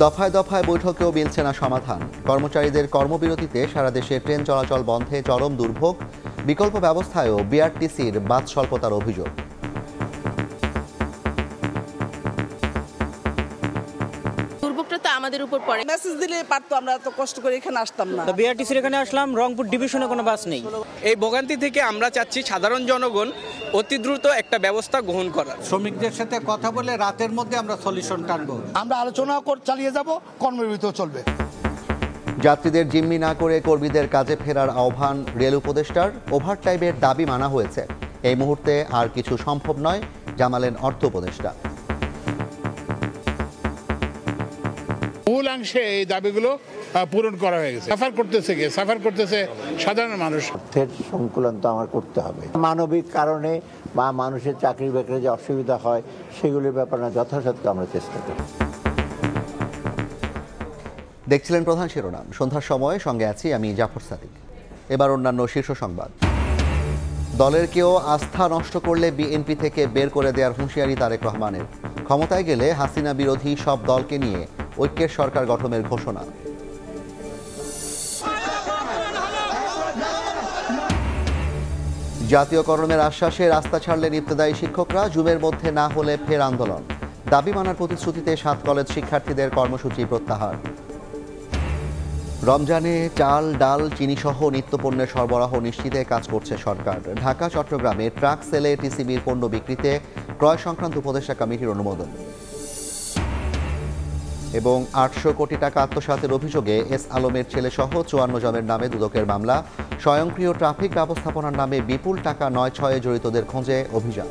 দফায় দফায় বৈঠকেও মিলছে না সমাধান। কর্মচারীদের কর্মবিরতিতে সারা দেশে ট্রেন চলাচল বন্ধে চরম দুর্ভোগ। বিকল্প ব্যবস্থায়ও বিআরটিসির বাস স্বল্পতার অভিযোগ। দুর্ভোগটা তো আমাদের উপর পড়ে। মেসেজ দিলে পারতো, আমরা এত কষ্ট করে এখানে আসতাম না। বিআরটিসির এখানে আসলাম, রংপুর ডিভিশনে কোনো বাস নেই। এই ভোগান্তি থেকে আমরা চাচ্ছি সাধারণ জনগণ অতি দ্রুত একটা ব্যবস্থা গ্রহণ করার। শ্রমিকদের সাথে কথা বলে রাতের মধ্যে আমরা সলিউশন টানবো। আমরা আলোচনা চালিয়ে যাব, কর্মবিরতিও চলবে। যাত্রীদের জিম্মি না করে কর্মীদের কাজে ফেরার আহ্বান রেল উপদেষ্টার। ওভারটাইমের দাবি মানা হয়েছে। এই মুহূর্তে আর কিছু সম্ভব নয়, জানালেন অর্থ উপদেষ্টা। মূলাংশে এই দাবিগুলো পূরণ করা হয়ে গেছে। সাফার করতেছে সাধারণ মানুষ। অর্থের সংকুলন তো আমার করতে হবে। মানবিক কারণে বা মানুষের চাকরি বাকরি যে অসুবিধা হয় সেগুলির ব্যাপারে যথাসাধ্য আমরা চেষ্টা করি। দেখছিলেন প্রধান শিরোনাম। সন্ধ্যার সময় সঙ্গে আছি আমি জাফর সাদিক। এবার অন্যান্য শীর্ষ সংবাদ। দলের কেউ আস্থা নষ্ট করলে বিএনপি থেকে বের করে দেওয়ার হুঁশিয়ারি তারেক রহমানের। ক্ষমতায় গেলে হাসিনা বিরোধী সব দলকে নিয়ে ঐক্যের সরকার গঠনের ঘোষণা। জাতীয়করণের আশ্বাসে রাস্তা ছাড়লেন ইবতেদায়ী শিক্ষকরা। জুমের মধ্যে না হলে ফের আন্দোলন। দাবি মানার প্রতিশ্রুতিতে 7 কলেজ শিক্ষার্থীদের কর্মসূচি প্রত্যাহার। রমজানে চাল, ডাল, চিনিসহ নিত্যপণ্যের সরবরাহ নিশ্চিতে কাজ করছে সরকার। ঢাকা, চট্টগ্রামে ট্রাক সেলে টিসিবির পণ্য বিক্রিতে ক্রয় সংক্রান্ত উপদেষ্টা কমিটির অনুমোদন। এবং 800 কোটি টাকা আত্মসাতের অভিযোগে এস আলমের ছেলেসহ 54 জনের নামে দুদকের মামলা। স্বয়ংক্রিয় ট্রাফিক ব্যবস্থাপনার নামে বিপুল টাকা 9-6 জড়িতদের খোঁজে অভিযান।